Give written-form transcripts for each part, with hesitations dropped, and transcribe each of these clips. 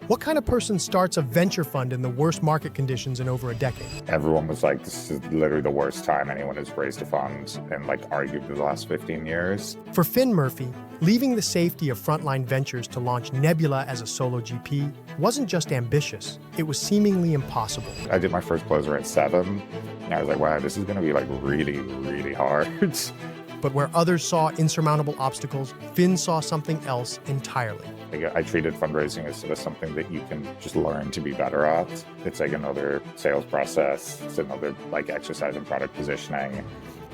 What kind of person starts a venture fund in the worst market conditions in over a decade? Everyone was like, this is literally the worst time anyone has raised a fund in arguably the last 15 years. For Finn Murphy, leaving the safety of Frontline Ventures to launch Nebula as a solo GP wasn't just ambitious, it was seemingly impossible. I did my first closer at 7, and I was like, wow, this is going to be really, really hard. But where others saw insurmountable obstacles, Finn saw something else entirely. I treated fundraising as sort of something that you can just learn to be better at. It's like another sales process. It's another exercise in product positioning.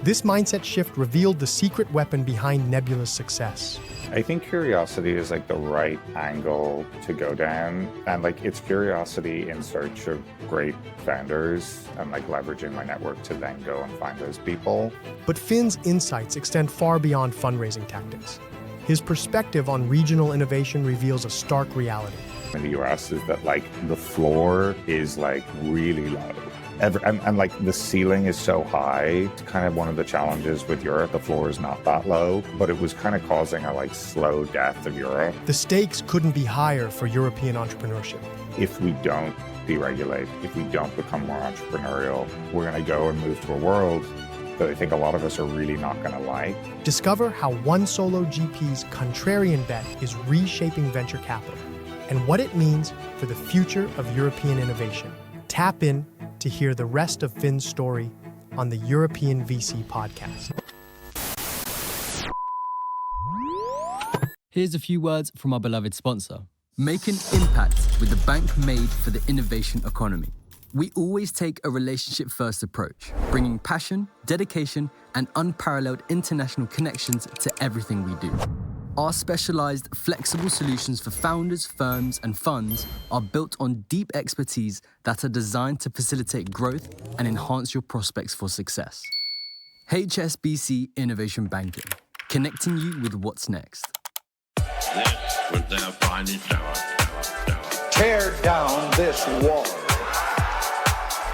This mindset shift revealed the secret weapon behind Nebula's success. I think curiosity is the right angle to go down. And it's curiosity in search of great founders and leveraging my network to then go and find those people. But Finn's insights extend far beyond fundraising tactics. His perspective on regional innovation reveals a stark reality. In the US is that the floor is really low. And the ceiling is so high. It's kind of one of the challenges with Europe. The floor is not that low, but it was kind of causing a slow death of Europe. The stakes couldn't be higher for European entrepreneurship. If we don't deregulate, if we don't become more entrepreneurial, we're going to go and move to a world that I think a lot of us are really not going to like. Discover how one solo GP's contrarian bet is reshaping venture capital and what it means for the future of European innovation. Tap in to hear the rest of Finn's story on the European VC podcast. Here's a few words from our beloved sponsor. Make an impact with the bank made for the innovation economy. We always take a relationship-first approach, bringing passion, dedication, and unparalleled international connections to everything we do. Our specialized, flexible solutions for founders, firms, and funds are built on deep expertise that are designed to facilitate growth and enhance your prospects for success. HSBC Innovation Banking, connecting you with what's next. This was their finest hour. Tear down this wall.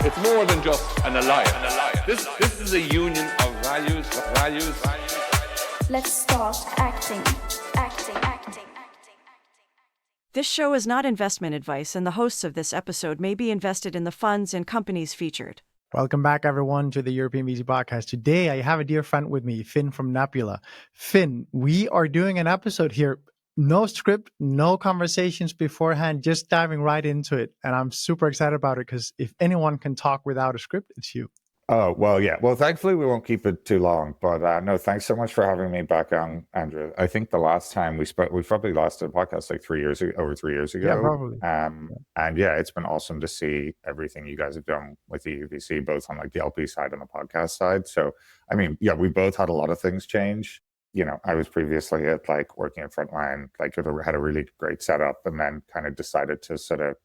It's more than just an alliance. This is a union of values. Let's start acting. This show is not investment advice, and the hosts of this episode may be invested in the funds and companies featured. Welcome back, everyone, to the European VC podcast. Today, I have a dear friend with me, Finn from Nebula. Finn, we are doing an episode here. No script, no conversations beforehand, just diving right into it. And I'm super excited about it because if anyone can talk without a script, it's you. Oh, well, yeah. Well, thankfully, we won't keep it too long. But no, thanks so much for having me back on, Andrew. I think the last time we spoke, we probably last did a podcast over 3 years ago. Yeah, probably. And yeah, it's been awesome to see everything you guys have done with the EUVC, both on the LP side and the podcast side. So, I mean, yeah, we both had a lot of things change. I was previously at working at Frontline, had a really great setup, and then kind of decided to sort of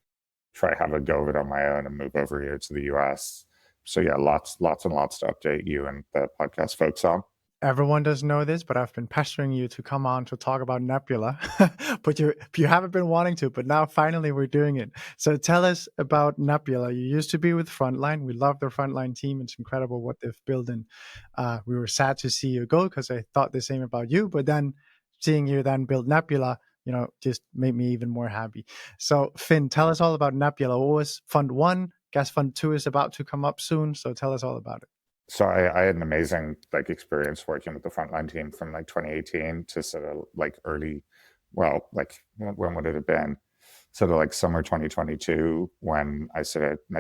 try have a go of it on my own and move over here to the US. So yeah, lots and lots to update you and the podcast folks on. Everyone doesn't know this, but I've been pestering you to come on to talk about Nebula, but you haven't been wanting to, but now finally we're doing it. So tell us about Nebula. You used to be with Frontline. We love the Frontline team. It's incredible what they've built, and we were sad to see you go because I thought the same about you, but then seeing you then build Nebula, just made me even more happy. So Finn, tell us all about Nebula. What was Fund 1? Guess Fund 2 is about to come up soon, so tell us all about it. So I had an amazing experience working with the Frontline team from 2018 to sort of early, when would it have been? Sort of summer 2022, when I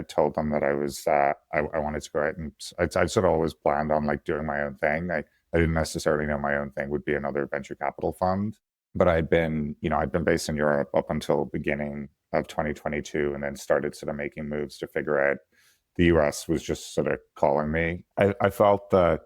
told them that I was I wanted to go out, and I sort of always planned on doing my own thing. I didn't necessarily know my own thing would be another venture capital fund, but I'd been based in Europe up until beginning of 2022, and then started sort of making moves to figure out the US was just sort of calling me. I felt that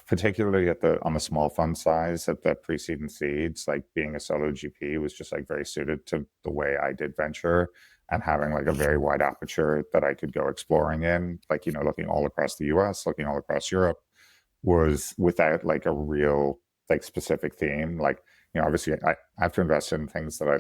particularly on the small fund size, at the pre-seed and seeds, being a solo GP was just very suited to the way I did venture, and having a very wide aperture that I could go exploring in, looking all across the US, looking all across Europe, was without a real specific theme. Obviously I have to invest in things that I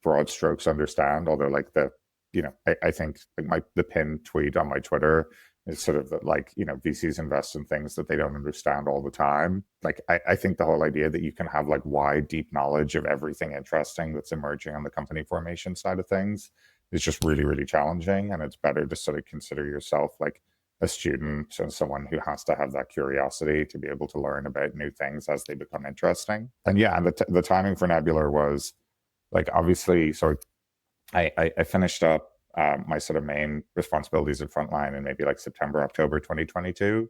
broad strokes understand, although I think the pinned tweet on my Twitter It's sort of that, like, VCs invest in things that they don't understand all the time. Like, I think the whole idea that you can have like wide, deep knowledge of everything interesting that's emerging on the company formation side of things is just really, really challenging. And it's better to sort of consider yourself like a student and someone who has to have that curiosity to be able to learn about new things as they become interesting. And yeah, the timing for Nebular was like, obviously, so I finished up my sort of main responsibilities at Frontline in maybe like September, October 2022,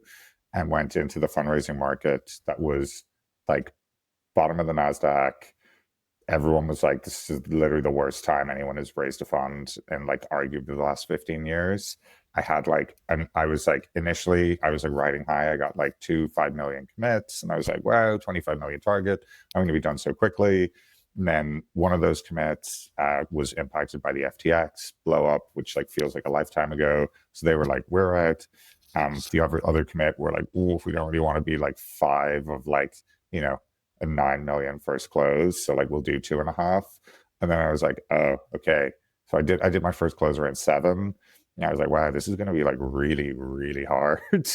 and went into the fundraising market that was like bottom of the NASDAQ. Everyone was like, this is literally the worst time anyone has raised a fund in like arguably the last 15 years. I had like, and I was like, initially I was like riding high. I got like 5 million commits, and I was like, wow, 25 million target. I'm going to be done so quickly. And then one of those commits was impacted by the FTX blow up, which like feels like a lifetime ago. So they were like, we're out. The other commit were like, oh, if we don't really want to be like 5 of like, a 9 million first close. So like, we'll do 2.5. And then I was like, oh, okay. So I did my first close around 7. And I was like, wow, this is going to be like really, really hard.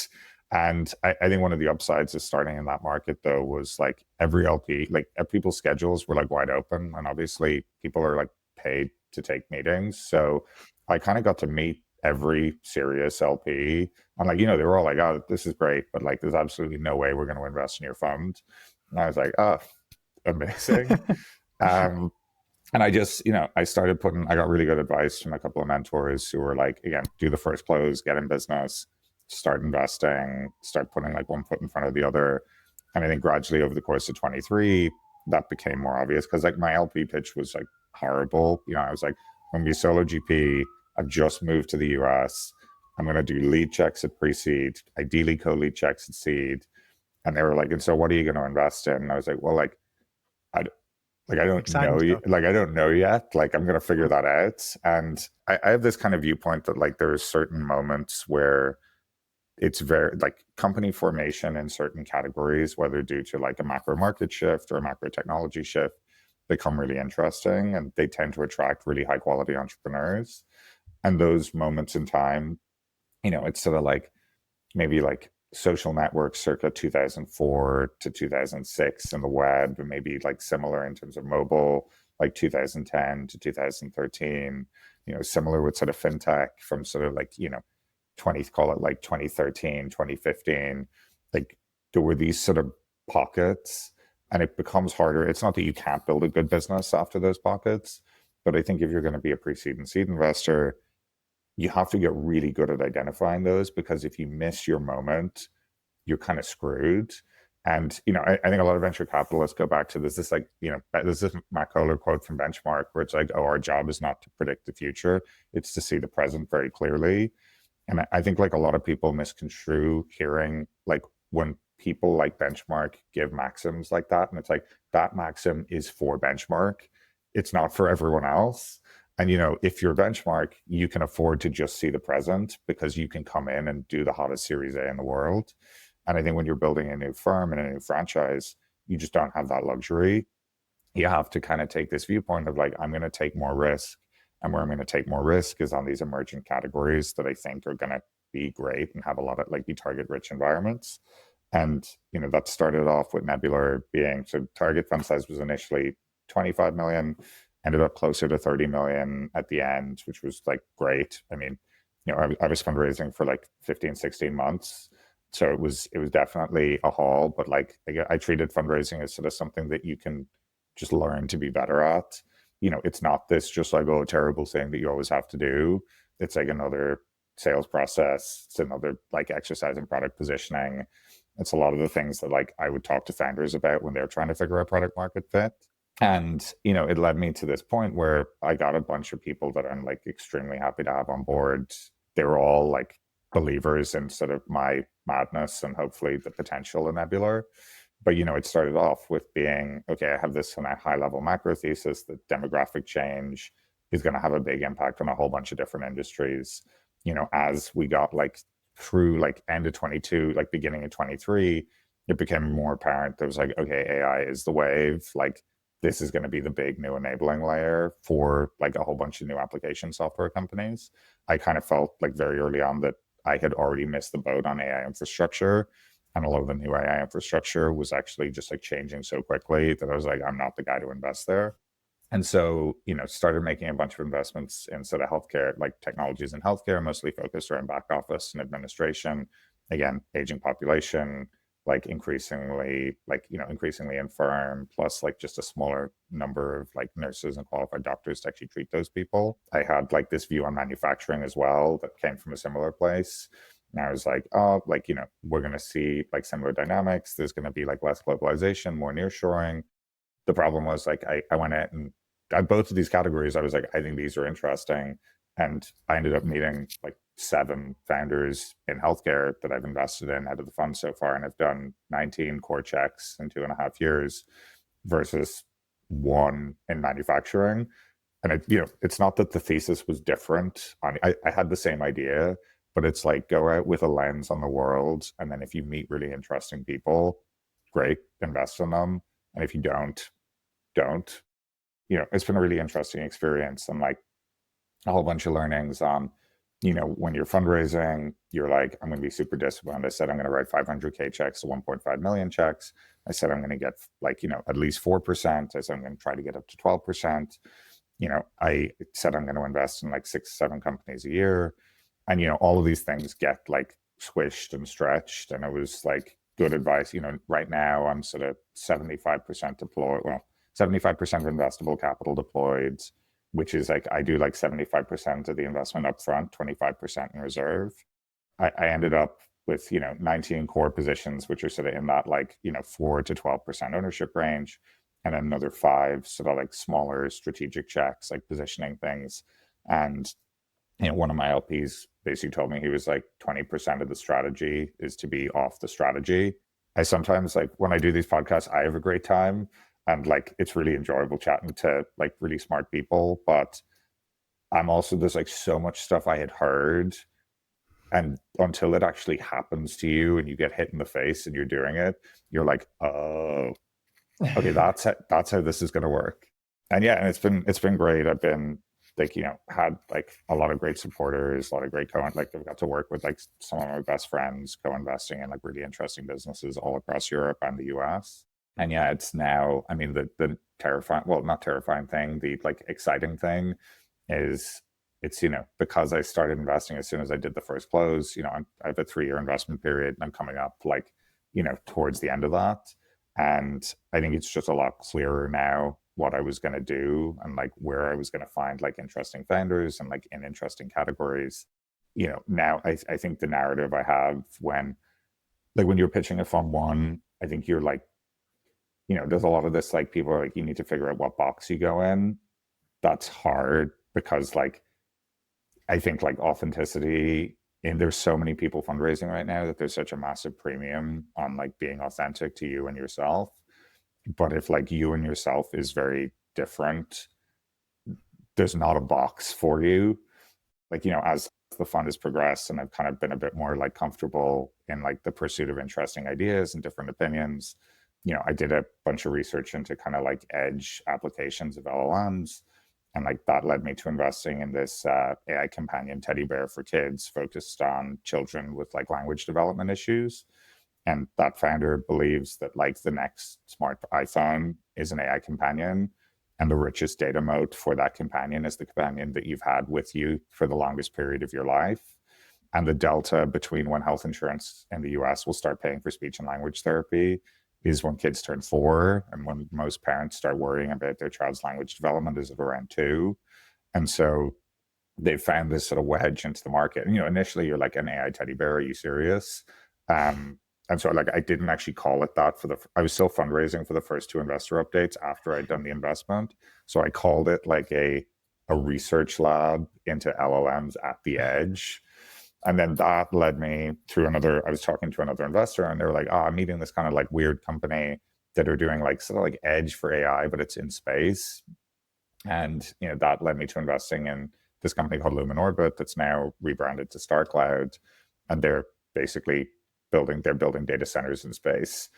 And I think one of the upsides of starting in that market, though, was like every LP, like people's schedules were like wide open. And obviously people are like paid to take meetings. So I kind of got to meet every serious LP. And like, they were all like, oh, this is great, but like, there's absolutely no way we're going to invest in your fund. And I was like, oh, amazing. And I just, I got really good advice from a couple of mentors who were like, again, do the first close, get in business, start investing, start putting like one foot in front of the other. And I think gradually over the course of 23, that became more obvious because like my LP pitch was like horrible. I was like, I'm going to be solo GP. I've just moved to the US. I'm going to do lead checks at pre-seed, ideally co-lead checks at seed. And they were like, and so what are you going to invest in? And I was like, well, I don't know yet. Like, I don't know yet. Like, I'm going to figure that out. And I have this kind of viewpoint that like there's certain moments where it's very like company formation in certain categories, whether due to like a macro market shift or a macro technology shift, become really interesting, and they tend to attract really high quality entrepreneurs. And those moments in time, it's sort of like maybe like social networks circa 2004 to 2006 in the web, and maybe like similar in terms of mobile, like 2010 to 2013, similar with sort of fintech from sort of like, 2013, 2015, like there were these sort of pockets, and it becomes harder. It's not that you can't build a good business after those pockets, but I think if you're going to be a pre-seed and seed investor, you have to get really good at identifying those, because if you miss your moment, you're kind of screwed. And, I think a lot of venture capitalists go back to this like, there's this Matt Kohler quote from Benchmark where it's like, oh, our job is not to predict the future. It's to see the present very clearly. And I think like a lot of people misconstrue hearing like when people like Benchmark give maxims like that. And it's like, that maxim is for Benchmark. It's not for everyone else. And, if you're Benchmark, you can afford to just see the present because you can come in and do the hottest Series A in the world. And I think when you're building a new firm and a new franchise, you just don't have that luxury. You have to kind of take this viewpoint of like, I'm going to take more risk. And where I'm going to take more risk is on these emerging categories that I think are going to be great and have a lot of like be target rich environments. And, that started off with Nebular being, so target fund size was initially 25 million. Ended up closer to 30 million at the end, which was like great. I mean, I was fundraising for like 15, 16 months. So it was definitely a haul, but like I treated fundraising as sort of something that you can just learn to be better at. It's not this just like, oh, terrible thing that you always have to do. It's like another sales process. It's another like exercise in product positioning. It's a lot of the things that like I would talk to founders about when they're trying to figure out product market fit. And, it led me to this point where I got a bunch of people that I'm like extremely happy to have on board. They were all like believers in sort of my madness and hopefully the potential in Nebular. But, it started off with being, okay, I have this kind of high level macro thesis that demographic change is going to have a big impact on a whole bunch of different industries. As we got like through like end of 22, like beginning of 23, it became more apparent. There was like, okay, AI is the wave. Like, this is going to be the big new enabling layer for like a whole bunch of new application software companies. I kind of felt like very early on that I had already missed the boat on AI infrastructure. And a lot of the new AI infrastructure was actually just like changing so quickly that I was like, I'm not the guy to invest there. And so, started making a bunch of investments in sort of healthcare, like technologies in healthcare, mostly focused around back office and administration. Again, aging population, like increasingly infirm, plus like just a smaller number of like nurses and qualified doctors to actually treat those people. I had like this view on manufacturing as well that came from a similar place. And I was like, oh, like, we're going to see like similar dynamics. There's going to be like less globalization, more nearshoring. The problem was like, I went in and at both of these categories, I was like, I think these are interesting. And I ended up meeting like 7 founders in healthcare that I've invested in out of the fund so far. And I've done 19 core checks in 2.5 years versus 1 in manufacturing. And it's not that the thesis was different. I had the same idea, but it's like, go out with a lens on the world. And then if you meet really interesting people, great, invest in them. And if you don't. It's been a really interesting experience, and like a whole bunch of learnings on, when you're fundraising, you're like, I'm going to be super disciplined. I said, I'm going to write 500K checks to 1.5 million checks. I said, I'm going to get like, at least 4%. I said, I'm going to try to get up to 12%. I said, I'm going to invest in like 6, 7 companies a year. And, all of these things get like squished and stretched. And it was like good advice. Right now I'm sort of 75% deployed. Well, 75% investable capital deployed, which is like, I do like 75% of the investment upfront, 25% in reserve. I ended up with, 19 core positions, which are sort of in that like, 4 to 12% ownership range. And then another 5 sort of like smaller strategic checks, like positioning things. And, one of my LPs basically told me, he was like, 20% of the strategy is to be off the strategy. I sometimes like, when I do these podcasts, I have a great time. And like, it's really enjoyable chatting to like really smart people, but I'm also, there's like so much stuff I had heard, and until it actually happens to you and you get hit in the face and you're doing it, you're like, oh, okay, that's how this is going to work. And yeah, and it's been great. I've been like, had like a lot of great supporters, a lot of great like I've got to work with like some of my best friends co-investing in like really interesting businesses all across Europe and the US. And yeah, it's now, I mean, the terrifying, well, not terrifying thing, the like exciting thing is it's, because I started investing as soon as I did the first close, I have a 3-year investment period, and I'm coming up like, towards the end of that. And I think it's just a lot clearer now what I was going to do and like where I was going to find like interesting founders and like in interesting categories. Now I think the narrative I have when you're pitching a fund 1, I think you're like, there's a lot of this, like people are like, you need to figure out what box you go in. That's hard because like, I think like authenticity, and there's so many people fundraising right now that there's such a massive premium on like being authentic to you and yourself. But if like you and yourself is very different, there's not a box for you. Like, as the fund has progressed and I've kind of been a bit more like comfortable in like the pursuit of interesting ideas and different opinions, I did a bunch of research into kind of like edge applications of LLMs. And like that led me to investing in this AI companion teddy bear for kids focused on children with like language development issues. And that founder believes that like the next smart iPhone is an AI companion. And the richest data moat for that companion is the companion that you've had with you for the longest period of your life. And the delta between when health insurance in the US will start paying for speech and language therapy is when kids turn 4, and when most parents start worrying about their child's language development is at around 2. And so they found this sort of wedge into the market. And, initially you're like, an AI teddy bear, are you serious? And so like, I didn't actually call it that I was still fundraising for the first 2 investor updates after I'd done the investment. So I called it like a research lab into LLMs at the edge. And then that led me to I was talking to another investor, and they were like, I'm meeting this kind of like weird company that are doing like sort of like edge for AI, but it's in space. And, that led me to investing in this company called Lumen Orbit that's now rebranded to StarCloud. And they're basically building data centers in space,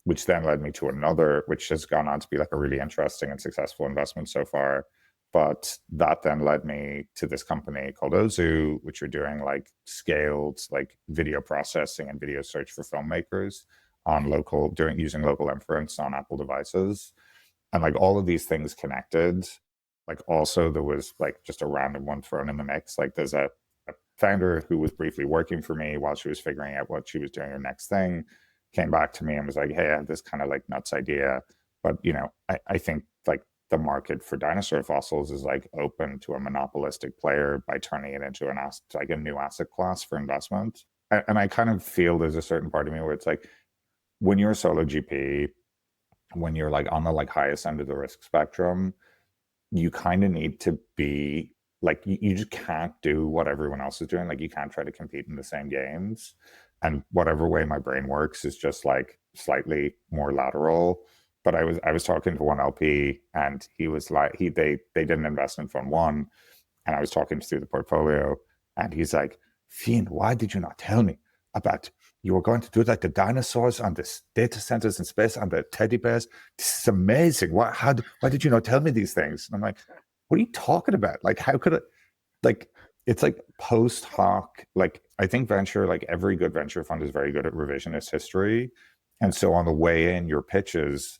which then led me to another, which has gone on to be like a really interesting and successful investment so far, But that then led me to this company called Ozu, which are doing like scaled like video processing and video search for filmmakers on using local inference on Apple devices. And like all of these things connected. Like also there was like just a random one thrown in the mix. Like there's a founder who was briefly working for me while she was figuring out what she was doing her next thing, came back to me and was like, hey, I have this kind of like nuts idea. But I think like the market for dinosaur fossils is like open to a monopolistic player by turning it into a new asset class for investment. And I kind of feel there's a certain part of me where it's like, when you're a solo GP, when you're like on the like highest end of the risk spectrum, you kind of need to be like, you just can't do what everyone else is doing. Like you can't try to compete in the same games. And whatever way my brain works is just like slightly more lateral. But I was talking to one LP and he was like, they did an investment fund one, and I was talking through the portfolio and he's like, Finn, why did you not tell me about you were going to do like the dinosaurs on the data centers in space and the teddy bears? This is amazing. Why did you not tell me these things? And I'm like, what are you talking about? Like, how could it, like, it's like post hoc. Like, I think venture, like every good venture fund is very good at revisionist history. And so on the way in, your pitches,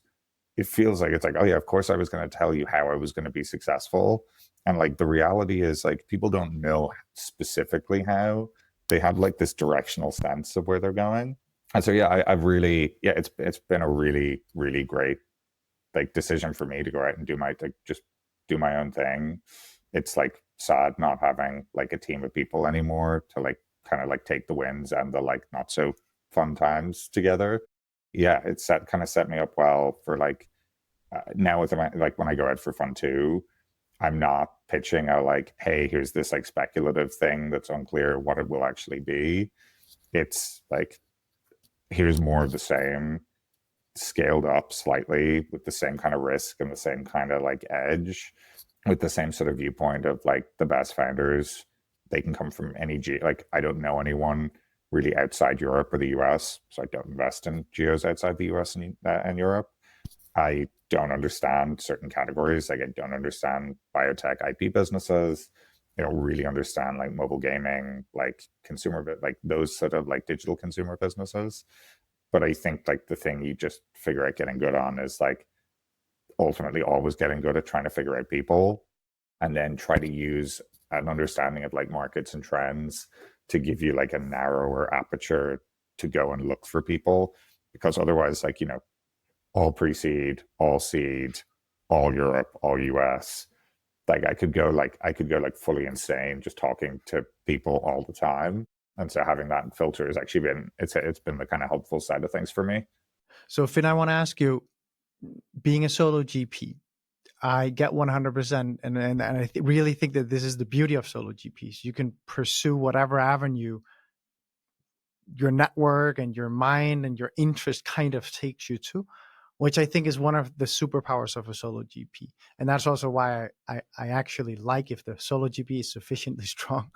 it feels like it's like, oh yeah, of course I was going to tell you how I was going to be successful. And like the reality is like people don't know specifically how. They have like this directional sense of where they're going. And so yeah, I've really, yeah, it's been a really, really great like decision for me to go out and do my own thing. It's like sad not having like a team of people anymore to like kind of like take the wins and the like not so fun times together. Yeah, kind of set me up well for like now with like when I go out for fund two, I'm not pitching a like, hey, here's this like speculative thing that's unclear what it will actually be. It's like, here's more of the same, scaled up slightly with the same kind of risk and the same kind of like edge, with the same sort of viewpoint of like the best founders. They can come from any like I don't know anyone really outside Europe or the US, so I don't invest in geos outside the US and Europe. I don't understand certain categories. Like I don't understand biotech IP businesses. I don't really understand like mobile gaming, like consumer, like those sort of like digital consumer businesses. But I think like the thing you just figure out getting good on is like ultimately always getting good at trying to figure out people, and then try to use an understanding of like markets and trends to give you like a narrower aperture to go and look for people. Because otherwise, like, all pre-seed, all seed, all Europe, all US. Like I could go like fully insane just talking to people all the time. And so having that filter has actually been, it's been the kind of helpful side of things for me. So Finn, I want to ask you, being a solo GP, I get 100%. And I really think that this is the beauty of solo GPs. You can pursue whatever avenue your network and your mind and your interest kind of takes you to, which I think is one of the superpowers of a solo GP. And that's also why I actually like if the solo GP is sufficiently strong,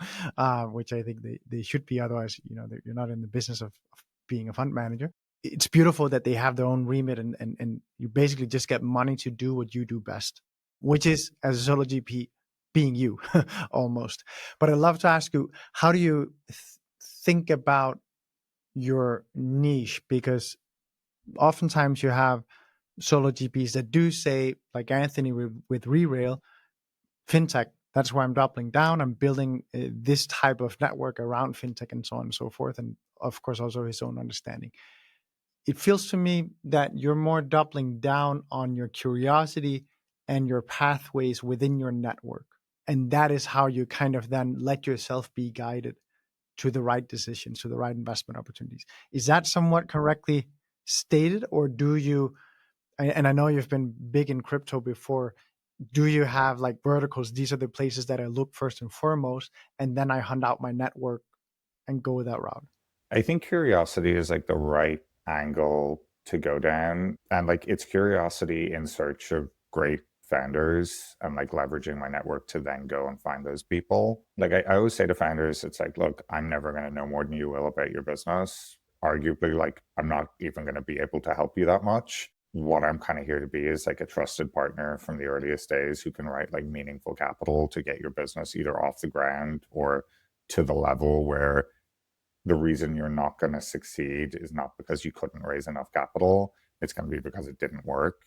which I think they should be. Otherwise, you're not in the business of being a fund manager. It's beautiful that they have their own remit and you basically just get money to do what you do best, which is, as a solo GP, being you almost. But I'd love to ask you, how do you think about your niche? Because oftentimes you have solo GPs that do say, like Anthony with Rerail, fintech, that's where I'm doubling down. I'm building this type of network around fintech and so on and so forth. And of course, also his own understanding. It feels to me that you're more doubling down on your curiosity and your pathways within your network. And that is how you kind of then let yourself be guided to the right decisions, to the right investment opportunities. Is that somewhat correctly stated, or do you, and I know you've been big in crypto before, do you have like verticals? These are the places that I look first and foremost, and then I hunt out my network and go that route? I think curiosity is like the right angle to go down. And like it's curiosity in search of great founders and like leveraging my network to then go and find those people. Like I always say to founders, it's like, look, I'm never going to know more than you will about your business. Arguably, like I'm not even going to be able to help you that much. what I'm kind of here to be is like a trusted partner from the earliest days who can write like meaningful capital to get your business either off the ground or to the level where the reason you're not going to succeed is not because you couldn't raise enough capital. It's going to be because it didn't work.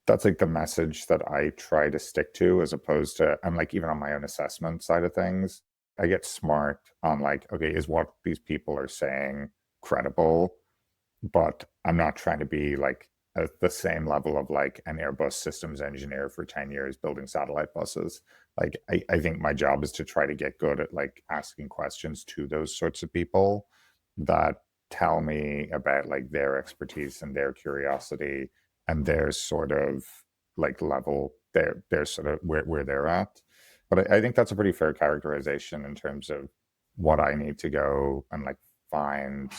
That's like the message that I try to stick to, as opposed to, I'm like, even on my own assessment side of things, I get smart on like, okay, is what these people are saying credible? But I'm not trying to be like at the same level of like an Airbus systems engineer for 10 years building satellite buses. Like, I think my job is to try to get good at like asking questions to those sorts of people that tell me about like their expertise and their curiosity and their sort of like level, their sort of where they're at. But I think that's a pretty fair characterization in terms of what I need to go and like find,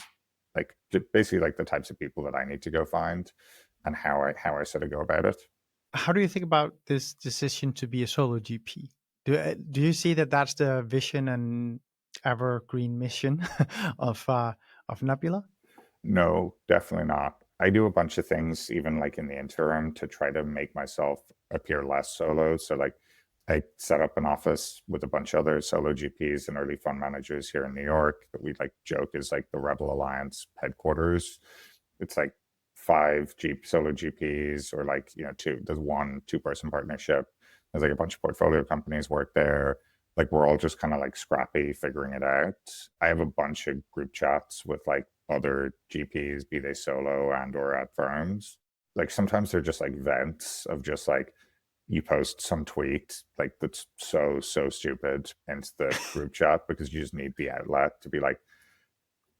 like basically like the types of people that I need to go find and how I sort of go about it. How do you think about this decision to be a solo GP? Do you see that that's the vision and evergreen mission of Nebula? No, definitely not. I do a bunch of things, even like in the interim, to try to make myself appear less solo. So like I set up an office with a bunch of other solo GPs and early fund managers here in New York that we like joke is like the Rebel Alliance headquarters. It's like 5 solo GPs, or like, you know, there's 2-person partnership. There's like a bunch of portfolio companies work there. Like we're all just kind of like scrappy figuring it out. I have a bunch of group chats with like other GPs, be they solo and or at firms. Like sometimes they're just like vents of just like, you post some tweet like that's so stupid into the group chat because you just need the outlet to be like,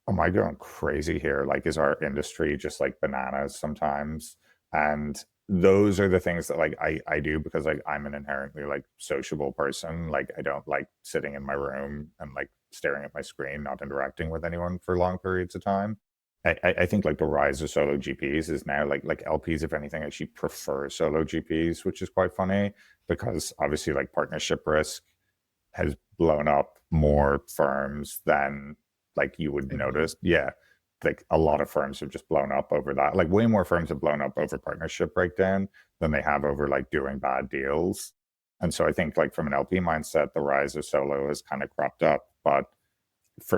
am I going crazy here? Like, is our industry just like bananas sometimes? And those are the things that like I do because like I'm an inherently like sociable person. Like I don't like sitting in my room and like staring at my screen, not interacting with anyone for long periods of time. I think like the rise of solo GPs is now like LPs, if anything, actually prefer solo GPs, which is quite funny because obviously like partnership risk has blown up more firms than like you would notice. Yeah. Like a lot of firms have just blown up over that. Like way more firms have blown up over partnership breakdown than they have over like doing bad deals. And so I think like from an LP mindset, the rise of solo has kind of cropped up. But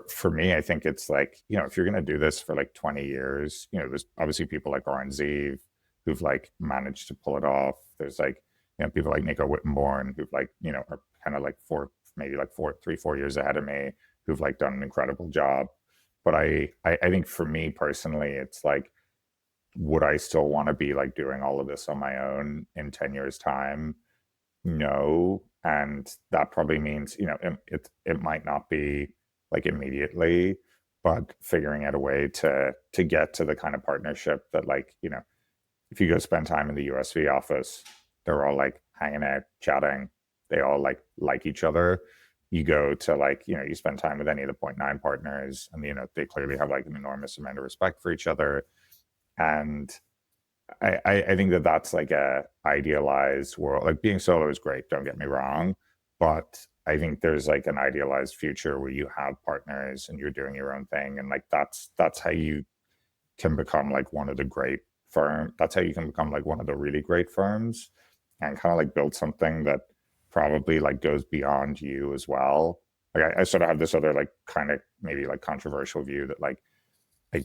for me, I think it's like, you know, if you're going to do this for like 20 years, you know, there's obviously people like Oren Zeev who've like managed to pull it off. There's like, you know, people like Nico Wittenborn who've like, you know, are kind of like 3-4 years ahead of me who've like done an incredible job. But I think for me personally, it's like, would I still want to be like doing all of this on my own in 10 years time? No. And that probably means, you know, it might not be like immediately, but figuring out a way to get to the kind of partnership that like, you know, if you go spend time in the USV office, they're all like hanging out, chatting. They all like each other. You go to like, you know, you spend time with any of the 0.9 partners and, you know, they clearly have like an enormous amount of respect for each other. And I think that that's like a idealized world. Like being solo is great, don't get me wrong, but I think there's like an idealized future where you have partners and you're doing your own thing, and like that's how you can become like one of the great firms. That's how you can become like one of the really great firms and kind of like build something that probably like goes beyond you as well. Like I sort of have this other like kind of maybe like controversial view that like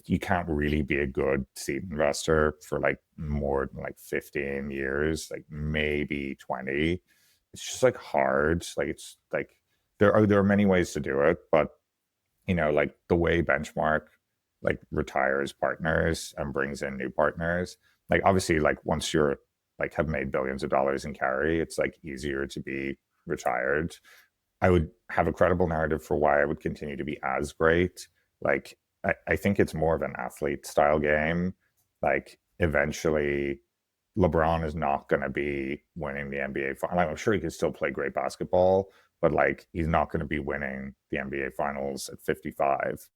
you can't really be a good seed investor for like more than like 15 years, like maybe 20. It's just like hard. Like it's like there are many ways to do it, but you know, like the way Benchmark like retires partners and brings in new partners, like obviously like once you're like have made billions of dollars in carry, it's like easier to be retired. I would have a credible narrative for why I would continue to be as great. Like I think it's more of an athlete style game. Like eventually LeBron is not going to be winning the NBA final. I'm sure he can still play great basketball, but like he's not going to be winning the NBA finals at 55.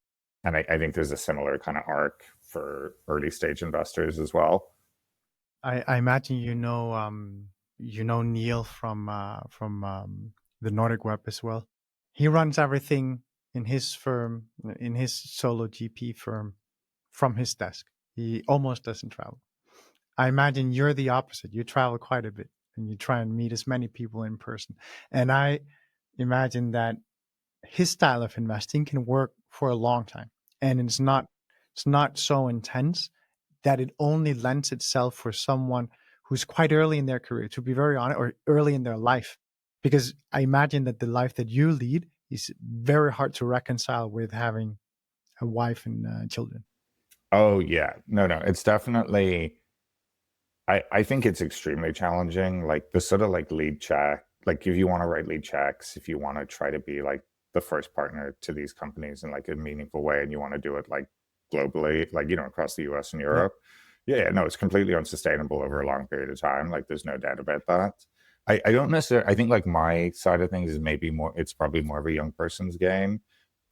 And I think there's a similar kind of arc for early stage investors as well. I imagine you know Neil from the Nordic Web as well. He runs everything in his firm, in his solo GP firm, from his desk. He almost doesn't travel. I imagine you're the opposite. You travel quite a bit and you try and meet as many people in person. And I imagine that his style of investing can work for a long time. And it's not so intense that it only lends itself for someone who's quite early in their career, to be very honest, or early in their life. Because I imagine that the life that you lead is very hard to reconcile with having a wife and children. Oh yeah, no, it's definitely. I think it's extremely challenging. Like the sort of like lead check, like if you want to write lead checks, if you want to try to be like the first partner to these companies in like a meaningful way, and you want to do it like globally, like across the US and Europe, yeah, no, it's completely unsustainable over a long period of time. Like there's no doubt about that. I don't necessarily. I think like my side of things is maybe more. It's probably more of a young person's game.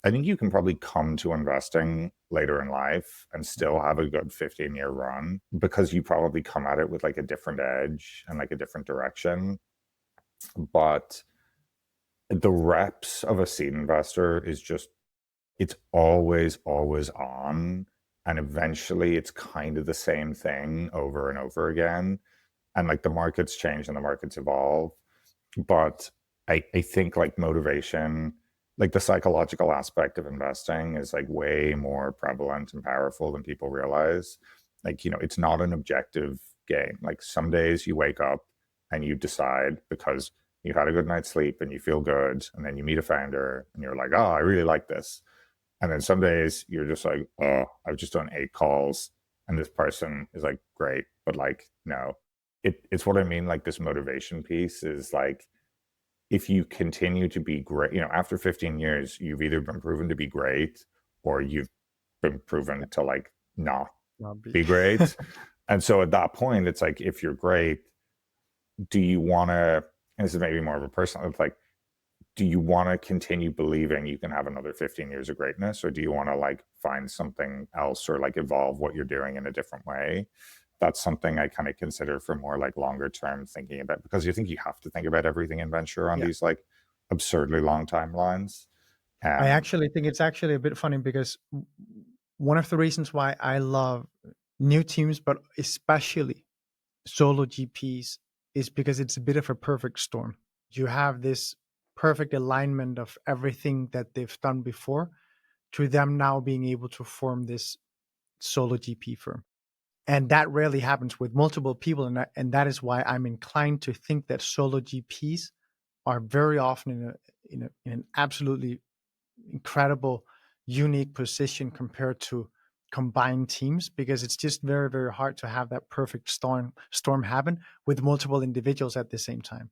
I think you can probably come to investing later in life and still have a good 15-year run because you probably come at it with like a different edge and like a different direction. But the reps of a seed investor is just, it's always on. And eventually it's kind of the same thing over and over again. And like the markets change and the markets evolve. But I think like motivation, like the psychological aspect of investing is like way more prevalent and powerful than people realize. Like, it's not an objective game. Like some days you wake up and you decide because you had a good night's sleep and you feel good. And then you meet a founder and you're like, oh, I really like this. And then some days you're just like, oh, I've just done 8 calls and this person is like, great. But like, no, it's what I mean. Like this motivation piece is like, if you continue to be great, after 15 years, you've either been proven to be great or you've been proven to like not be great. And so at that point, it's like, if you're great, do you want to, and this is maybe more of a personal, it's like, do you want to continue believing you can have another 15 years of greatness? Or do you want to like find something else or like evolve what you're doing in a different way? That's something I kind of consider for more like longer term thinking about, because you think you have to think about everything in venture on these like absurdly long timelines. I actually think it's actually a bit funny because one of the reasons why I love new teams, but especially solo GPs, is because it's a bit of a perfect storm. You have this perfect alignment of everything that they've done before to them now being able to form this solo GP firm. And that rarely happens with multiple people. And that is why I'm inclined to think that solo GPs are very often in an absolutely incredible, unique position compared to combined teams, because it's just very, very hard to have that perfect storm happen with multiple individuals at the same time.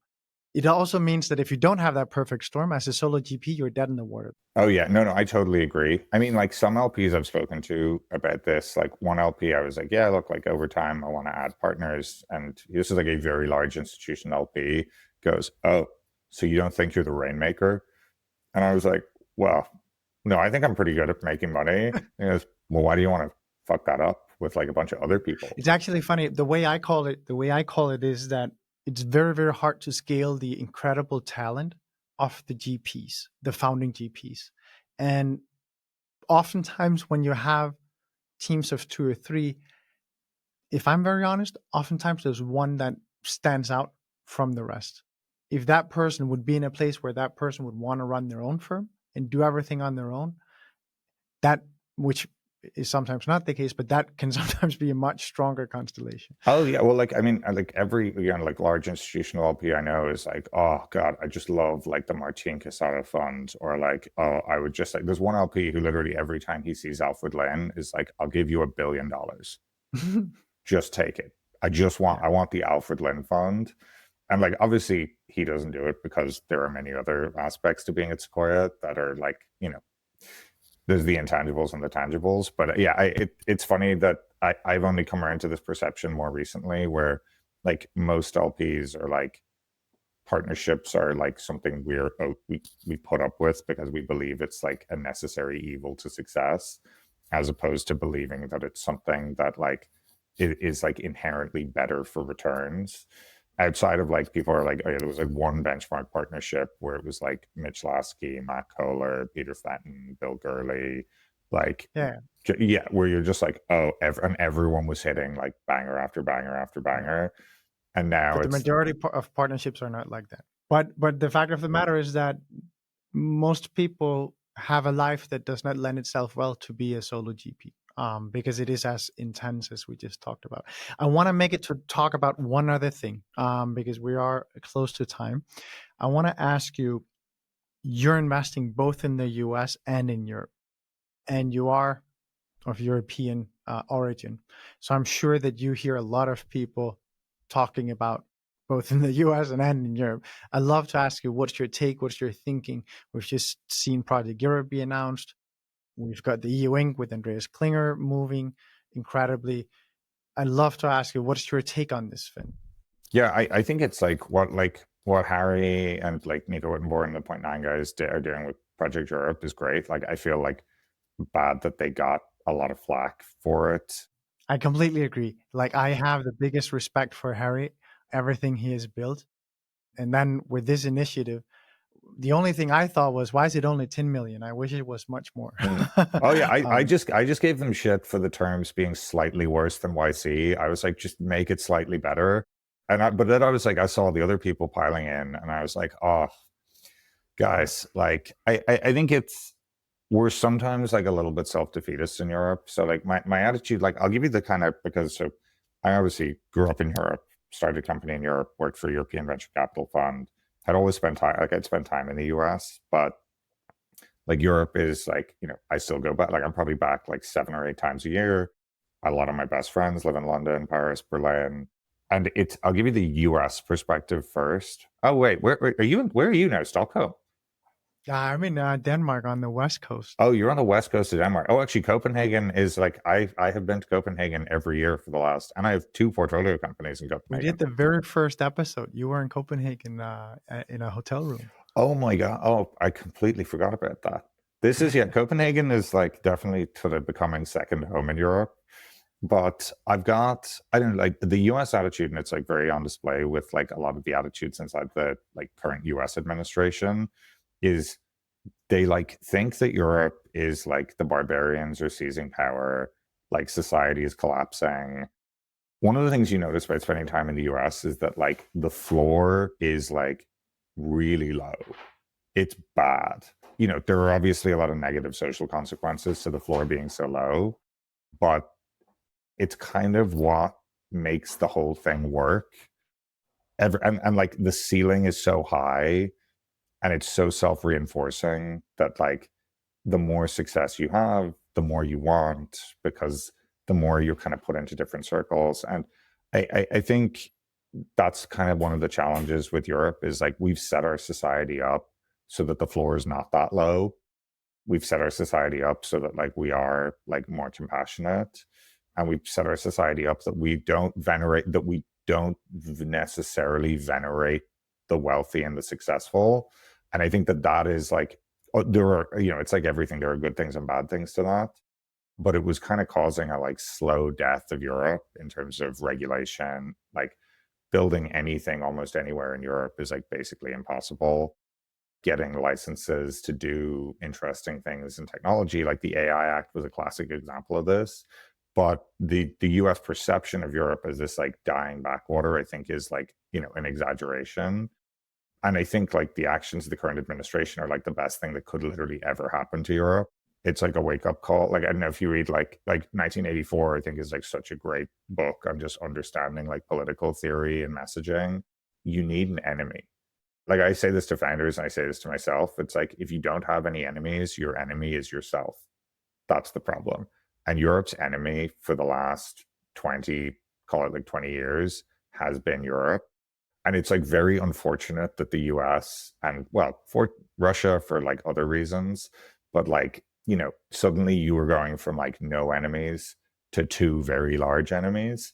It also means that if you don't have that perfect storm as a solo GP, you're dead in the water. Oh yeah, no, I totally agree. I mean, like some LPs I've spoken to about this, like one LP, I was like, yeah, look, like over time, I want to add partners. And this is like a very large institutional LP goes, oh, so you don't think you're the rainmaker? And I was like, well, no, I think I'm pretty good at making money. And he goes, well, why do you want to fuck that up with like a bunch of other people? It's actually funny. The way I call it is that it's very, very hard to scale the incredible talent of the GPs, the founding GPs. And oftentimes when you have teams of 2 or 3, if I'm very honest, oftentimes there's one that stands out from the rest. If that person would be in a place where that person would want to run their own firm and do everything on their own, that, which is sometimes not the case, but that can sometimes be a much stronger constellation. Oh yeah, well, like I mean, like every like large institutional LP I know is like, oh god, I just love like the Martin Casado fund, or like, oh, I would just like. There's one LP who literally every time he sees Alfred Lin is like, I'll give you $1 billion, just take it. I want the Alfred Lin fund, and like obviously he doesn't do it because there are many other aspects to being at Sequoia that are like, there's the intangibles and the tangibles. But yeah, it's funny that I've only come around to this perception more recently, where like most LPs are like, partnerships are like something we put up with because we believe it's like a necessary evil to success, as opposed to believing that it's something that like it is like inherently better for returns. Outside of like, people are like, oh yeah, there was like one benchmark partnership where it was like Mitch Lasky, Matt Kohler, Peter Fenton, Bill Gurley, Like, Yeah. yeah, where you're just like, oh, and everyone was hitting like banger after banger after banger. And now But the it's, majority of partnerships are not like that. But the fact of the matter is that most people have a life that does not lend itself well to be a solo GP, because it is as intense as we just talked about. I want to make it to talk about one other thing, because we are close to time. I want to ask you, you're investing both in the US and in Europe, and you are of European origin. So I'm sure that you hear a lot of people talking about both in the US and in Europe. I'd love to ask you, what's your take? What's your thinking? We've just seen Project Europe be announced. We've got the EU Inc. with Andreas Klinger moving incredibly. I'd love to ask you, what's your take on this, Finn? yeah, I think it's like what Harry and like Nico Wittenborn and the Point Nine guys are doing with Project Europe is great. Like, I feel like bad that they got a lot of flack for it. I completely agree. Like, I have the biggest respect for Harry, everything he has built. And then with this initiative, the only thing I thought was, why is it only 10 million? I wish it was much more. Oh yeah, I just gave them shit for the terms being slightly worse than YC. I was like, just make it slightly better. But then I was like, I saw the other people piling in, and I was like, oh, guys, like I think we're sometimes like a little bit self-defeatist in Europe. So like my attitude, like I'll give you the kind of, because so I obviously grew up in Europe, started a company in Europe, worked for a European venture capital fund, had always spent time, like I'd spent time in the US, but like Europe is like, I still go back, like I'm probably back like 7 or 8 times a year. A lot of my best friends live in London, Paris, Berlin. And I'll give you the US perspective first. Oh wait, where are you now? Stockholm? I'm in Denmark on the west coast. Oh, you're on the west coast of Denmark. Oh, actually, Copenhagen is like, I have been to Copenhagen every year for the last, and I have 2 portfolio companies in Copenhagen. We did the very first episode. You were in Copenhagen in a hotel room. Oh my God. Oh, I completely forgot about that. Copenhagen is like definitely sort of becoming second home in Europe. But I don't know, like the US attitude, and it's like very on display with like a lot of the attitudes inside the like current US administration, is they like think that Europe is like the barbarians are seizing power, like society is collapsing. One of the things you notice by spending time in the US is that like the floor is like really low. It's bad. There are obviously a lot of negative social consequences to the floor being so low, but it's kind of what makes the whole thing work. And like the ceiling is so high, and it's so self-reinforcing that like the more success you have, the more you want, because the more you're kind of put into different circles. And I think that's kind of one of the challenges with Europe is like we've set our society up so that the floor is not that low. We've set our society up so that like we are like more compassionate, and we've set our society up that we don't necessarily venerate the wealthy and the successful. And I think that is like, there are, it's like everything, there are good things and bad things to that. But it was kind of causing a like slow death of Europe in terms of regulation. Like building anything almost anywhere in Europe is like basically impossible. Getting licenses to do interesting things in technology, like the AI Act was a classic example of this. But the US perception of Europe as this like dying backwater, I think is like, an exaggeration. And I think like the actions of the current administration are like the best thing that could literally ever happen to Europe. It's like a wake-up call. Like, I don't know if you read like 1984, I think is like such a great book on just understanding like political theory and messaging. You need an enemy. Like I say this to founders and I say this to myself. It's like, if you don't have any enemies, your enemy is yourself. That's the problem. And Europe's enemy for the last 20 years has been Europe. And it's like very unfortunate that the US and, well, for Russia for like other reasons, but like, suddenly you were going from like no enemies to 2 very large enemies.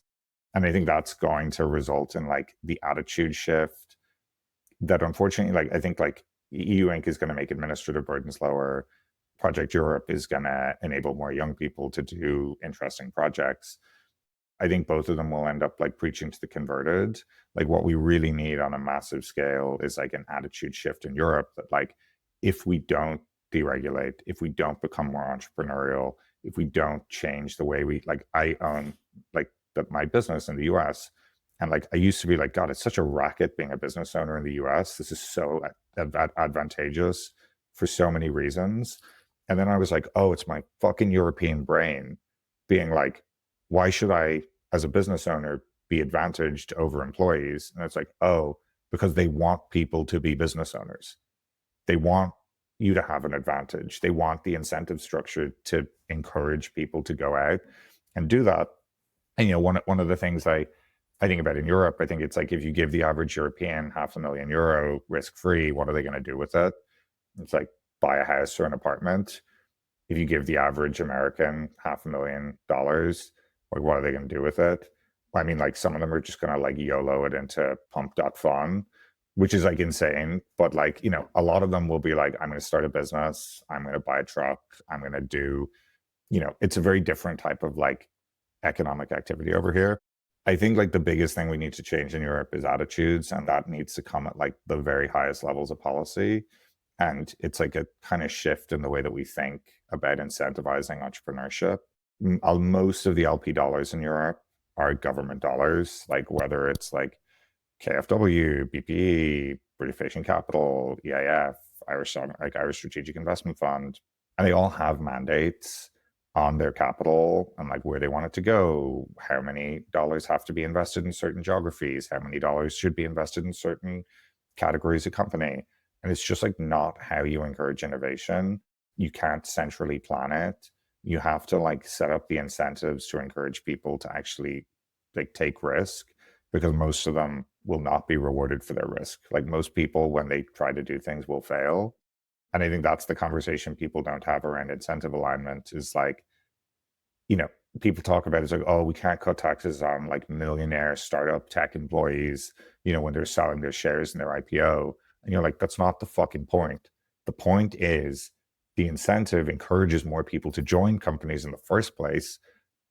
And I think that's going to result in like the attitude shift that unfortunately, like, I think like EU Inc. is going to make administrative burdens lower. Project Europe is going to enable more young people to do interesting projects. I think both of them will end up like preaching to the converted. Like what we really need on a massive scale is like an attitude shift in Europe that like, if we don't deregulate, if we don't become more entrepreneurial, if we don't change the way we, like, I own like my business in the US, and like I used to be like, God, it's such a racket being a business owner in the US. This is so advantageous for so many reasons. And then I was like, oh, it's my fucking European brain being like, why should I, as a business owner, be advantaged over employees? And it's like, oh, because they want people to be business owners. They want you to have an advantage. They want the incentive structure to encourage people to go out and do that. And, you know, one of the things I think about in Europe, I think it's like, if you give the average European €500,000 risk-free, what are they going to do with it? It's like, buy a house or an apartment. If you give the average American $500,000, like, what are they going to do with it? I mean, like, some of them are just going to like YOLO it into pump.fun, which is like insane. But like, you know, a lot of them will be like, I'm going to start a business. I'm going to buy a truck. I'm going to do, you know, it's a very different type of like economic activity over here. I think like the biggest thing we need to change in Europe is attitudes, and that needs to come at like the very highest levels of policy. And it's like a kind of shift in the way that we think about incentivizing entrepreneurship. Most of the LP dollars in Europe are government dollars, like whether it's like KfW, BPE, British Aviation Capital, EIF, Irish Strategic Investment Fund, and they all have mandates on their capital and like where they want it to go, how many dollars have to be invested in certain geographies, how many dollars should be invested in certain categories of company. And it's just like not how you encourage innovation. You can't centrally plan it. You have to like set up the incentives to encourage people to actually like take risk, because most of them will not be rewarded for their risk. Like most people, when they try to do things, will fail. And I think that's the conversation people don't have around incentive alignment, is like, you know, people talk about it's like, oh, we can't cut taxes on like millionaire startup tech employees, you know, when they're selling their shares in their IPO. And you're like, that's not the fucking point. The point is the incentive encourages more people to join companies in the first place,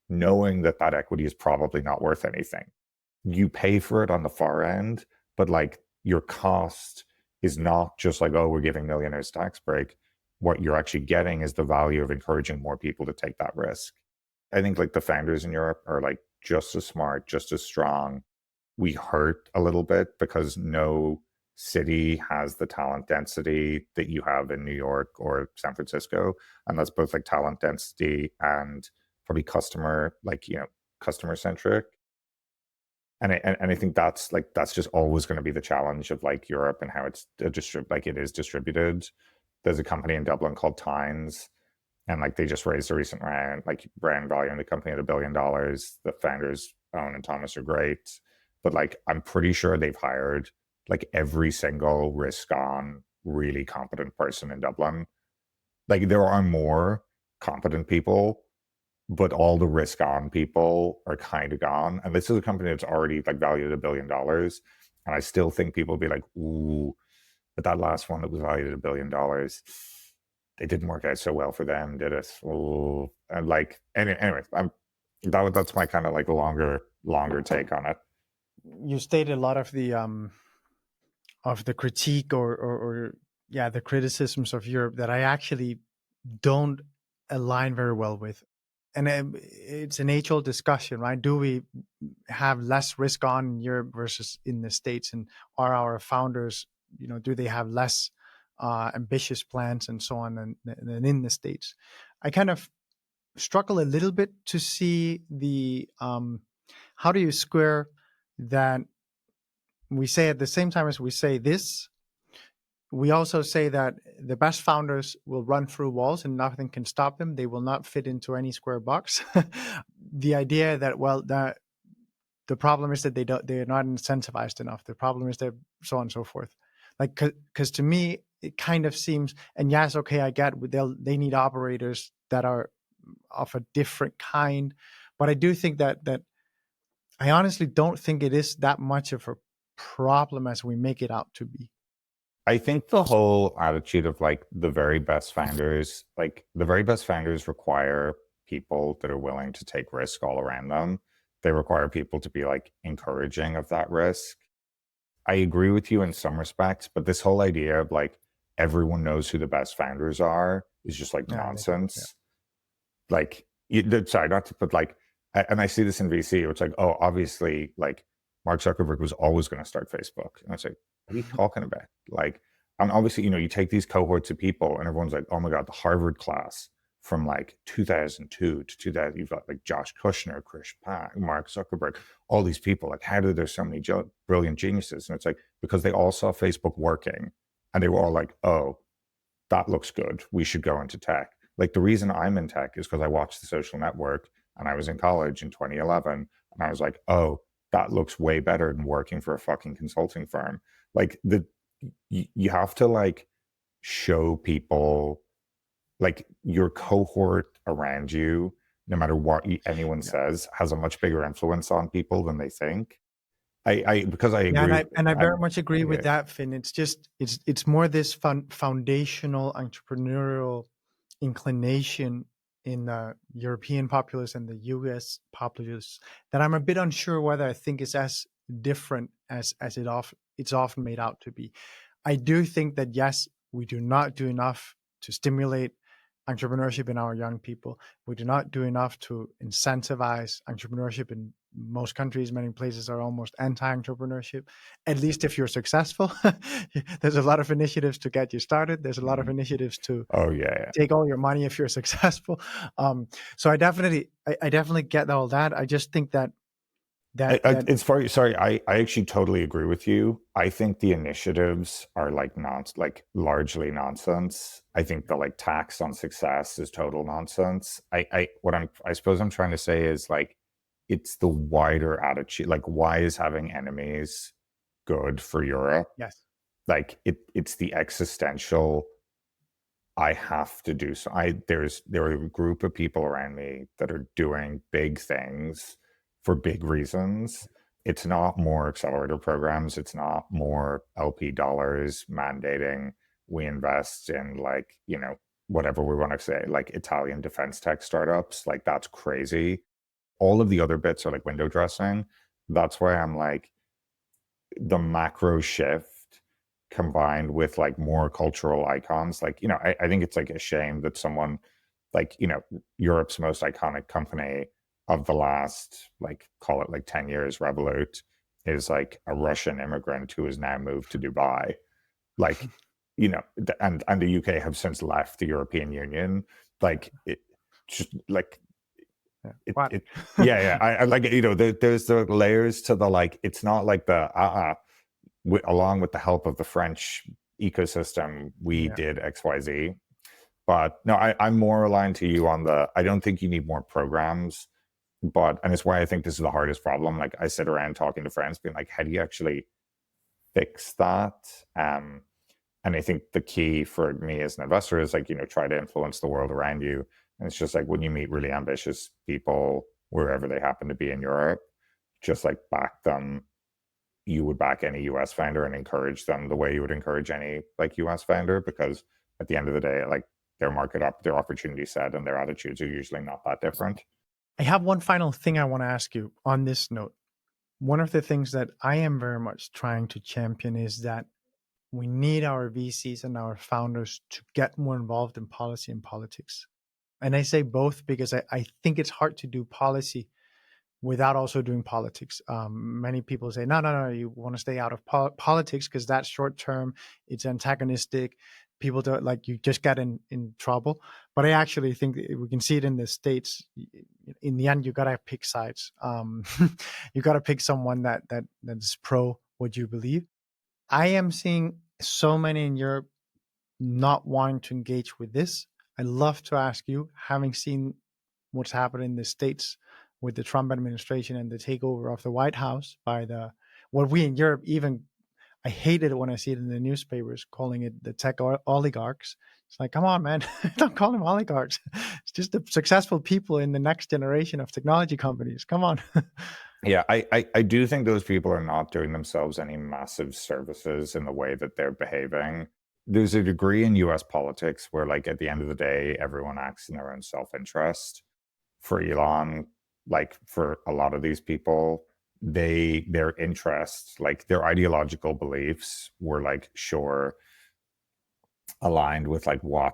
knowing that that equity is probably not worth anything. You pay for it on the far end, but like your cost is not just like, oh, we're giving millionaires tax break. What you're actually getting is the value of encouraging more people to take that risk. I think like the founders in Europe are like just as smart, just as strong. We hurt a little bit because no city has the talent density that you have in New York or San Francisco. And that's both like talent density and probably customer, like, you know, customer centric. And I think that's just always going to be the challenge of like Europe and how it's it is distributed. There's a company in Dublin called Tynes, and like they just raised a recent round, like brand value in the company at $1 billion. The founders, Owen and Thomas, are great, but like I'm pretty sure they've hired like every single risk on really competent person in Dublin. Like there are more competent people, but all the risk on people are kind of gone. And this is a company that's already like valued $1 billion. And I still think people will be like, ooh, but that last one that was valued at $1 billion, it didn't work out so well for them, did it? Ooh. And like, anyway, that's my kind of like longer take on it. You stated a lot of the critique or the criticisms of Europe that I actually don't align very well with. And it's an age-old discussion, right? Do we have less risk on in Europe versus in the States? And are our founders, you know, do they have less ambitious plans and so on than in the States? I kind of struggle a little bit to see the how do you square that we say at the same time as we say this, we also say that the best founders will run through walls and nothing can stop them. They will not fit into any square box. The idea that, well, that the problem is that they're not incentivized enough. The problem is that so on and so forth. Like, because to me, it kind of seems, and yes, okay, I get they need operators that are of a different kind. But I do think that I honestly don't think it is that much of a problem as we make it out to be. I think the whole attitude of like the very best founders require people that are willing to take risk all around them. They require people to be like encouraging of that risk. I agree with you in some respects, but this whole idea of like everyone knows who the best founders are is just like Yeah, nonsense. Like, sorry, not to put like, and I see this in VC, where it's like, oh, obviously, like Mark Zuckerberg was always going to start Facebook. And I was like, what are you talking about? Like, and obviously, you take these cohorts of people and everyone's like, oh my God, the Harvard class from like 2002 to 2000, you've got like Josh Kushner, Chris Pak, Mark Zuckerberg, all these people. Like, how did there so many brilliant geniuses? And it's like, because they all saw Facebook working and they were all like, oh, that looks good. We should go into tech. Like, the reason I'm in tech is because I watched The Social Network and I was in college in 2011. And I was like, oh, that looks way better than working for a fucking consulting firm. Like, you have to like show people, like, your cohort around you, no matter what anyone says, has a much bigger influence on people than they think. Because I agree. Yeah, and I very much agree with that, Finn. It's just it's more this foundational entrepreneurial inclination in the European populace and the US populace that I'm a bit unsure whether I think is as different as it's often made out to be. I do think that yes, we do not do enough to stimulate entrepreneurship in our young people. We do not do enough to incentivize entrepreneurship in most countries. Many places are almost anti-entrepreneurship, at least if you're successful. There's a lot of initiatives to get you started. There's a lot of initiatives to take all your money if you're successful. So I definitely get all that. I just think that it's funny. Sorry, I actually totally agree with you. I think the initiatives are like largely nonsense. I think the like tax on success is total nonsense. I suppose I'm trying to say is like, it's the wider attitude. Like, why is having enemies good for Europe? Yes. Like it's the existential, I have to do so. There are a group of people around me that are doing big things for big reasons. It's not more accelerator programs. It's not more LP dollars mandating we invest in like, whatever we want to say, like Italian defense tech startups. Like, that's crazy. All of the other bits are like window dressing. That's why I'm like, the macro shift combined with like more cultural icons. Like, I think it's like a shame that someone like, Europe's most iconic company of the last, like, call it like 10 years, Revolut, is like a Russian immigrant who has now moved to Dubai. Like, and the UK have since left the European Union. Like, it just like, I like, there's the layers to the, like, it's not like the, along with the help of the French ecosystem, we did XYZ. But no, I'm more aligned to you on I don't think you need more programs. And it's why I think this is the hardest problem. Like, I sit around talking to friends being like, how do you actually fix that? And I think the key for me as an investor is like, try to influence the world around you. And it's just like, when you meet really ambitious people, wherever they happen to be in Europe, just like back them. You would back any US founder and encourage them the way you would encourage any like US founder, because at the end of the day, like, their their opportunity set and their attitudes are usually not that different. I have one final thing I want to ask you on this note. One of the things that I am very much trying to champion is that we need our VCs and our founders to get more involved in policy and politics. And I say both because I think it's hard to do policy without also doing politics. Many people say, no, you want to stay out of politics because that's short term, it's antagonistic. People don't, like, you just get in trouble. But I actually think we can see it in the States. In the end, you got to pick sides. You got to pick someone that is pro what you believe. I am seeing so many in Europe not wanting to engage with this. I'd love to ask you, having seen what's happened in the States with the Trump administration and the takeover of the White House by what we in Europe even, I hated it when I see it in the newspapers calling it the tech oligarchs. It's like, come on, man, don't call them oligarchs. It's just the successful people in the next generation of technology companies. Come on. Yeah, I do think those people are not doing themselves any massive services in the way that they're behaving. There's a degree in US politics where, like, at the end of the day, everyone acts in their own self-interest. For Elon, like, for a lot of these people, their interests, like their ideological beliefs were like, sure, aligned with like what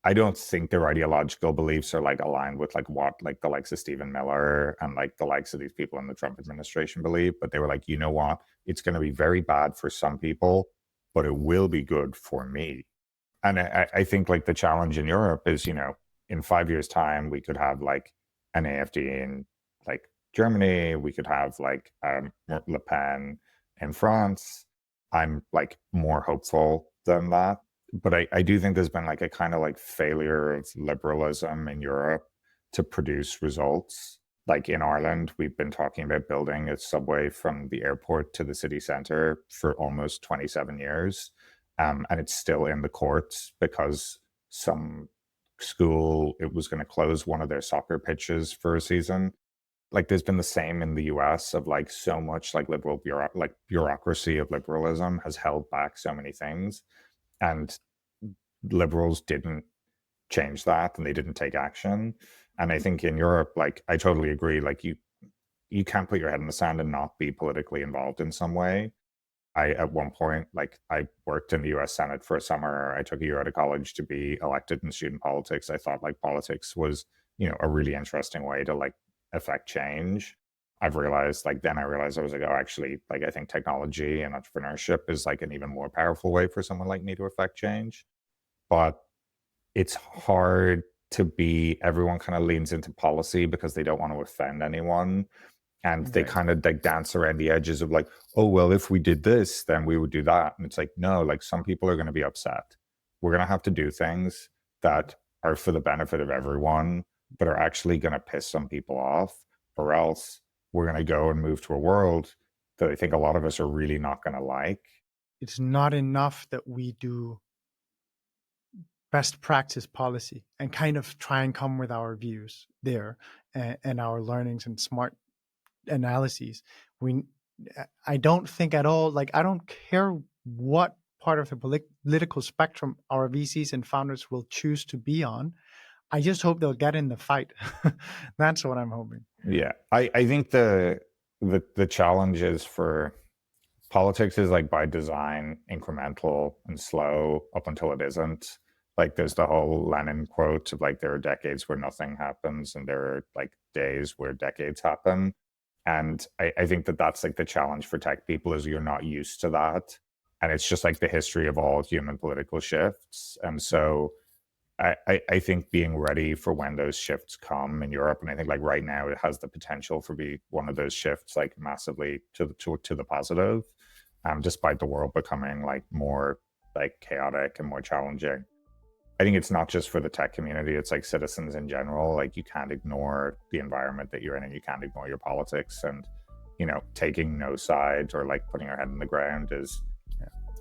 I don't think their ideological beliefs are like aligned with like what like the likes of Stephen Miller and like the likes of these people in the Trump administration believe. But they were like, you know what? It's going to be very bad for some people, but it will be good for me. And I think like the challenge in Europe is, in 5 years' time, we could have like an AfD in like Germany. We could have like Le Pen in France. I'm like more hopeful than that. But I do think there's been like a kind of like failure of liberalism in Europe to produce results. Like in Ireland, we've been talking about building a subway from the airport to the city centre for almost 27 years. And it's still in the courts because some school, it was going to close one of their soccer pitches for a season. Like there's been the same in the US of like so much like liberal bureaucracy of liberalism has held back so many things. And liberals didn't change that and they didn't take action. And I think in Europe, like I totally agree, like you can't put your head in the sand and not be politically involved in some way. At one point, like I worked in the US Senate for a summer. I took a year out of college to be elected in student politics. I thought like politics was, a really interesting way to like affect change. I realized I was like, oh, actually, like I think technology and entrepreneurship is like an even more powerful way for someone like me to affect change. But it's hard to everyone kind of leans into policy because they don't want to offend anyone. And they kind of like dance around the edges of like, oh, well, if we did this, then we would do that. And it's like, no, like some people are going to be upset. We're going to have to do things that are for the benefit of everyone, but are actually going to piss some people off, or else we're going to go and move to a world that I think a lot of us are really not going to like. It's not enough that we do best practice policy and kind of try and come with our views there and our learnings and smart analyses. I don't think at all, like I don't care what part of the political spectrum our VCs and founders will choose to be on. I just hope they'll get in the fight. That's what I'm hoping. Yeah, I think the challenge is for politics is like by design incremental and slow up until it isn't. Like there's the whole Lenin quote of like there are decades where nothing happens and there are like days where decades happen. And I think that's like the challenge for tech people is you're not used to that. And it's just like the history of all human political shifts. And so I think being ready for when those shifts come in Europe, and I think like right now it has the potential for be one of those shifts like massively to the positive, despite the world becoming like more like chaotic and more challenging. I think it's not just for the tech community, it's like citizens in general. Like you can't ignore the environment that you're in and you can't ignore your politics. And, taking no side or like putting your head in the ground is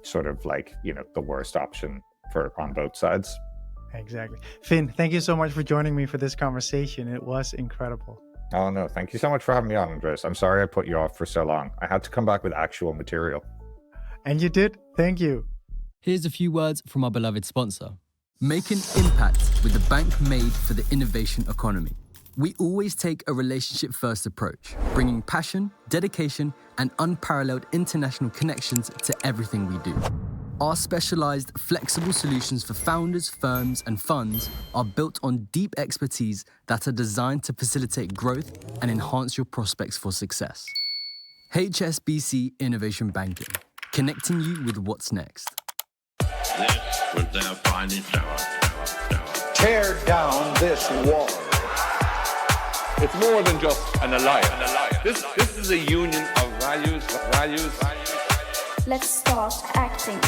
sort of like, the worst option on both sides. Exactly. Finn, thank you so much for joining me for this conversation. It was incredible. Oh, no, thank you so much for having me on, Andreas. I'm sorry I put you off for so long. I had to come back with actual material. And you did. Thank you. Here's a few words from our beloved sponsor. Make an impact with the bank made for the innovation economy. We always take a relationship-first approach, bringing passion, dedication, and unparalleled international connections to everything we do. Our specialized, flexible solutions for founders, firms, and funds are built on deep expertise that are designed to facilitate growth and enhance your prospects for success. HSBC Innovation Banking, connecting you with what's next. This was their finest hour. Tear down this wall. It's more than just an alliance. This is a union of values. Let's start acting.